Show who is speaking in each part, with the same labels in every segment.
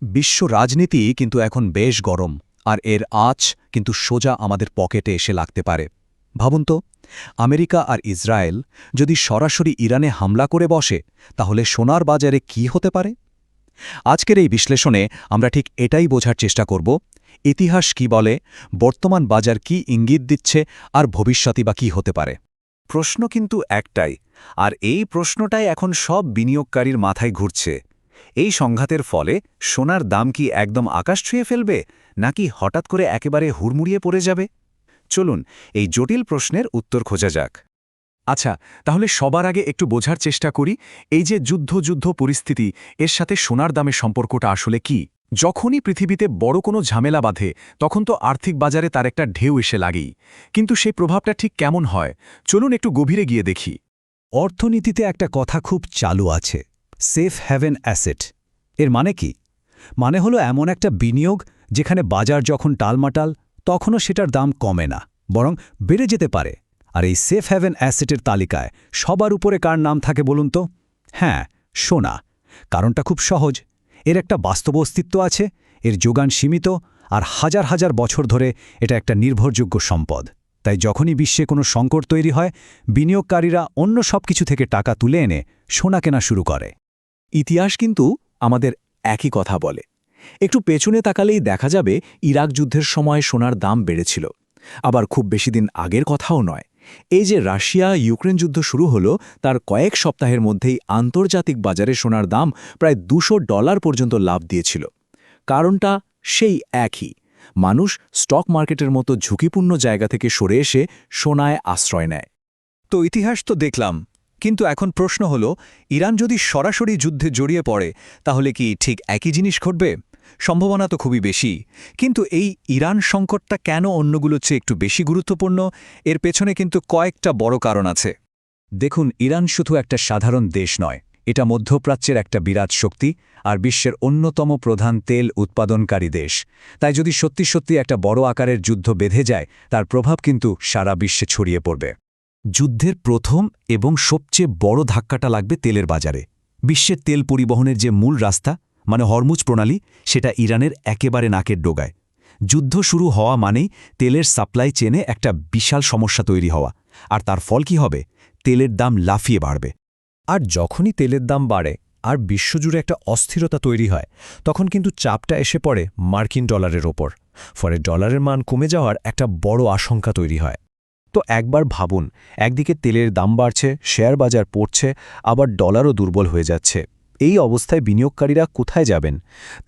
Speaker 1: বিশ্ব রাজনীতি কিন্তু এখন বেশ গরম, আর এর আঁচ কিন্তু সোজা আমাদের পকেটে এসে লাগতে পারে। ভাবুন তো, আমেরিকা আর ইসরায়েল যদি সরাসরি ইরানে হামলা করে বসে, তাহলে সোনার বাজারে কি হতে পারে? আজকের এই বিশ্লেষণে আমরা ঠিক এটাই বোঝার চেষ্টা করব। ইতিহাস কি বলে, বর্তমান বাজার কি ইঙ্গিত দিচ্ছে, আর ভবিষ্যৎই বা কী হতে পারে।
Speaker 2: প্রশ্ন কিন্তু একটাই, আর এই প্রশ্নটাই এখন সব বিনিয়োগকারীর মাথায় ঘুরছে। এই সংঘাতের ফলে সোনার দাম কি একদম আকাশ ছুঁয়ে ফেলবে, নাকি হঠাৎ করে একেবারে হুড়মুড়িয়ে পড়ে যাবে? চলুন এই জটিল প্রশ্নের উত্তর খোঁজা যাক।
Speaker 3: আচ্ছা, তাহলে সবার আগে একটু বোঝার চেষ্টা করি, এই যে যুদ্ধ পরিস্থিতি, এর সাথে সোনার দামের সম্পর্কটা আসলে কি। যখনই পৃথিবীতে বড় কোনো ঝামেলা বাঁধে, তখন তো আর্থিক বাজারে তার একটা ঢেউ এসে লাগেই। কিন্তু সেই প্রভাবটা ঠিক কেমন হয়, চলুন একটু গভীরে গিয়ে দেখি।
Speaker 4: অর্থনীতিতে একটা কথা খুব চালু আছে, সেফ হ্যাভেন অ্যাসেট। এর মানে কি? মানে হলো এমন একটা বিনিয়োগ যেখানে বাজার যখন টালমাটাল, তখনও সেটার দাম কমে না, বরং বেড়ে যেতে পারে। আর এই সেফ হ্যাভেন অ্যাসেটের তালিকায় সবার উপরে কার নাম থাকে বলুন তো? হ্যাঁ, সোনা। কারণটা খুব সহজ, এর একটা বাস্তব অস্তিত্ব আছে, এর যোগান সীমিত, আর হাজার হাজার বছর ধরে এটা একটা নির্ভরযোগ্য সম্পদ। তাই যখনই বিশ্বে কোনো সংকট তৈরি হয়, বিনিয়োগকারীরা অন্য সব কিছু থেকে টাকা তুলে এনে সোনা কেনা শুরু করে।
Speaker 3: ইতিহাস কিন্তু আমাদের একই কথা বলে। একটু পেছনে তাকালেই দেখা যাবে ইরাক যুদ্ধের সময় সোনার দাম বেড়েছিল। আবার খুব বেশি দিন আগের কথাও নয়, এই যে রাশিয়া ইউক্রেন যুদ্ধ শুরু হলো, তার কয়েক সপ্তাহের মধ্যেই আন্তর্জাতিক বাজারে সোনার দাম প্রায় $200 পর্যন্ত লাভ দিয়েছিল। কারণটা সেই একই, মানুষ স্টক মার্কেটের মতো ঝুঁকিপূর্ণ জায়গা থেকে সরে এসে সোনায় আশ্রয় নেয়।
Speaker 1: তো ইতিহাস তো দেখলাম, কিন্তু এখন প্রশ্ন হল, ইরান যদি সরাসরি যুদ্ধে জড়িয়ে পড়ে, তাহলে কি ঠিক একই জিনিস ঘটবে? সম্ভাবনা তো খুবই বেশি। কিন্তু এই ইরান সংকটটা কেন অন্যগুলোর চেয়ে একটু বেশি গুরুত্বপূর্ণ? এর পেছনে কিন্তু কয়েকটা বড় কারণ আছে।
Speaker 4: দেখুন, ইরান শুধু একটা সাধারণ দেশ নয়, এটা মধ্যপ্রাচ্যের একটা বিরাট শক্তি আর বিশ্বের অন্যতম প্রধান তেল উৎপাদনকারী দেশ। তাই যদি সত্যি সত্যি একটা বড় আকারের যুদ্ধ বেঁধে যায়, তার প্রভাব কিন্তু সারা বিশ্বে ছড়িয়ে পড়বে। যুদ্ধের প্রথম এবং সবচেয়ে বড় ধাক্কাটা লাগবে তেলের বাজারে। বিশ্বের তেল পরিবহনের যে মূল রাস্তা, মানে হরমুজ প্রণালী, সেটা ইরানের একেবারে নাকের ডোগায়। যুদ্ধ শুরু হওয়া মানেই তেলের সাপ্লাই চেনে একটা বিশাল সমস্যা তৈরি হওয়া, আর তার ফল কি হবে? তেলের দাম লাফিয়ে বাড়বে। আর যখনই তেলের দাম বাড়ে আর বিশ্বজুড়ে একটা অস্থিরতা তৈরি হয়, তখন কিন্তু চাপটা এসে পড়ে মার্কিন ডলারের ওপর। ফলে ডলারের মান কমে যাওয়ার একটা বড় আশঙ্কা তৈরি হয়। তো একবার ভাবুন, একদিকে তেলের দাম বাড়ছে, শেয়ার বাজার পড়ছে, আবার ডলারও দুর্বল হয়ে যাচ্ছে। এই অবস্থায় বিনিয়োগকারীরা কোথায় যাবেন?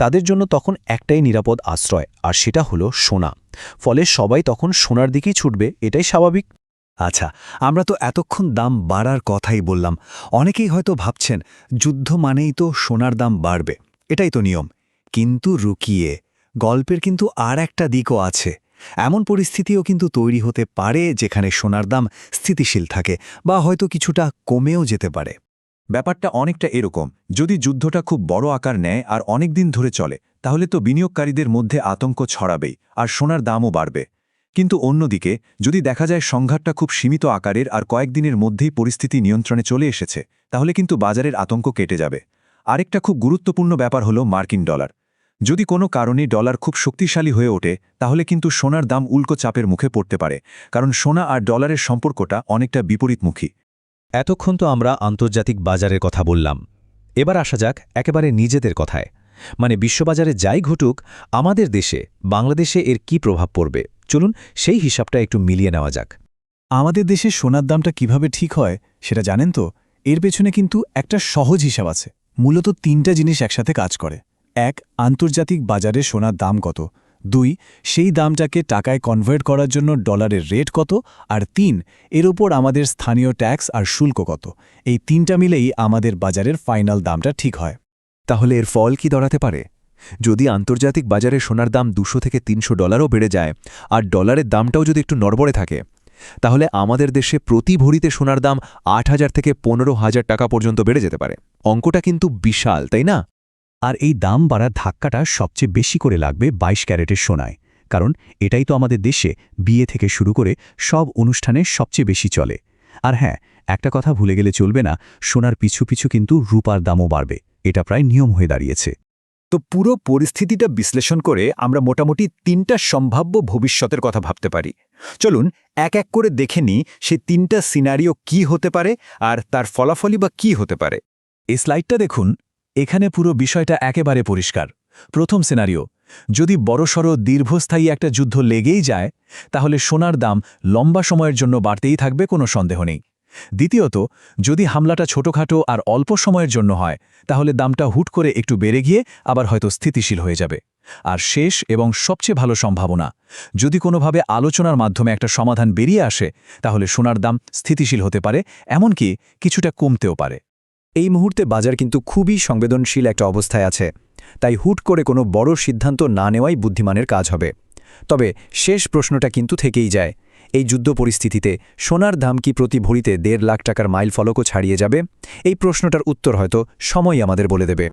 Speaker 4: তাদের জন্য তখন একটাই নিরাপদ আশ্রয়, আর সেটা হলো সোনা। ফলে সবাই তখন সোনার দিকেই ছুটবে, এটাই স্বাভাবিক।
Speaker 1: আচ্ছা, আমরা তো এতক্ষণ দাম বাড়ার কথাই বললাম। অনেকেই হয়তো ভাবছেন, যুদ্ধ মানেই তো সোনার দাম বাড়বে, এটাই তো নিয়ম। কিন্তু রুকিয়ে, গল্পের কিন্তু আর একটা দিকও আছে। এমন পরিস্থিতিও কিন্তু তৈরি হতে পারে যেখানে সোনার দাম স্থিতিশীল থাকে, বা হয়তো কিছুটা কমেও যেতে পারে।
Speaker 2: ব্যাপারটা অনেকটা এরকম, যদি যুদ্ধটা খুব বড় আকার নেয় আর অনেক দিন ধরে চলে, তাহলে তো বিনিয়োগকারীদের মধ্যে আতঙ্ক ছড়াবেই, আর সোনার দামও বাড়বে। কিন্তু অন্যদিকে যদি দেখা যায় সংঘাতটা খুব সীমিত আকারের আর কয়েকদিনের মধ্যেই পরিস্থিতি নিয়ন্ত্রণে চলে এসেছে, তাহলে কিন্তু বাজারের আতঙ্ক কেটে যাবে। আরেকটা খুব গুরুত্বপূর্ণ ব্যাপার হলো মার্কিন ডলার। যদি কোনো কারণে ডলার খুব শক্তিশালী হয়ে ওঠে, তাহলে কিন্তু সোনার দাম উল্টো চাপের মুখে পড়তে পারে, কারণ সোনা আর ডলারের সম্পর্কটা অনেকটা বিপরীতমুখী।
Speaker 4: এতক্ষণ তো আমরা আন্তর্জাতিক বাজারের কথা বললাম, এবার আসা যাক একেবারে নিজেদের কথায়। মানে বিশ্ববাজারে যাই ঘটুক, আমাদের দেশে, বাংলাদেশে এর কি প্রভাব পড়বে, চলুন সেই হিসাবটা একটু মিলিয়ে নেওয়া যাক।
Speaker 3: আমাদের দেশে সোনার দামটা কিভাবে ঠিক হয় সেটা জানেন তো? এর পেছনে কিন্তু একটা সহজ হিসাব আছে। মূলত 3টা জিনিস একসাথে কাজ করে। 1, আন্তর্জাতিক বাজারে সোনার দাম কত। 2, সেই দামটাকে টাকায় কনভার্ট করার জন্য ডলারের রেট কত। আর 3, এর উপর আমাদের স্থানীয় ট্যাক্স আর শুল্ক কত। এই 3টা মিলেই আমাদের বাজারের ফাইনাল দামটা ঠিক হয়।
Speaker 4: তাহলে এর ফল কি দাঁড়াতে পারে? যদি আন্তর্জাতিক বাজারে সোনার দাম $200 থেকে $300 বেড়ে যায়, আর ডলারের দামটাও যদি একটু নড়বড়ে থাকে, তাহলে আমাদের দেশে প্রতি ভরিতে সোনার দাম 8,000 থেকে 15,000 টাকা পর্যন্ত বেড়ে যেতে পারে। অঙ্কটা কিন্তু বিশাল, তাই না? আর এই দাম বাড়ার ধাক্কাটা সবচেয়ে বেশি করে লাগবে 22 ক্যারেটের সোনায়, কারণ এটাই তো আমাদের দেশে বিয়ে থেকে শুরু করে সব অনুষ্ঠানে সবচেয়ে বেশি চলে। আর হ্যাঁ, একটা কথা ভুলে গেলে চলবে না, সোনার পিছু পিছু কিন্তু রূপার দামও বাড়বে। এটা প্রায় নিয়ম হয়ে দাঁড়িয়েছে।
Speaker 3: তো পুরো পরিস্থিতিটা বিশ্লেষণ করে আমরা মোটামুটি 3টা সম্ভাব্য ভবিষ্যতের কথা ভাবতে পারি। চলুন এক এক করে দেখে নিই সেই 3টা সিনারিও কি হতে পারে আর তার ফলাফলই বা কি হতে পারে।
Speaker 2: এই স্লাইডটা দেখুন, এখানে পুরো বিষয়টা একেবারে পরিষ্কার। প্রথম সিনারিও, যদি বড়সড় দীর্ঘস্থায়ী একটা যুদ্ধ লেগেই যায়, তাহলে সোনার দাম লম্বা সময়ের জন্য বাড়তেই থাকবে, কোনো সন্দেহ নেই। দ্বিতীয়ত, যদি হামলাটা ছোটখাটো আর অল্প সময়ের জন্য হয়, তাহলে দামটা হুট করে একটু বেড়ে গিয়ে আবার হয়তো স্থিতিশীল হয়ে যাবে। আর শেষ এবং সবচেয়ে ভালো সম্ভাবনা, যদি কোনোভাবে আলোচনার মাধ্যমে একটা সমাধান বেরিয়ে আসে, তাহলে সোনার দাম স্থিতিশীল হতে পারে, এমনকি কিছুটা কমতেও পারে।
Speaker 3: এই মুহূর্তে বাজার কিন্তু খুবই সংবেদনশীল একটা অবস্থায় আছে, তাই হুট করে কোনো বড় সিদ্ধান্ত না নেওয়াই বুদ্ধিমানের কাজ হবে। তবে শেষ প্রশ্নটা কিন্তু থেকেই যায়, এই যুদ্ধ পরিস্থিতিতে সোনার দাম কি প্রতি ভরিতে 1.5 লাখ টাকার মাইল ফলকও ছাড়িয়ে যাবে? এই প্রশ্নটার উত্তর হয়তো সময়ই আমাদের বলে দেবে।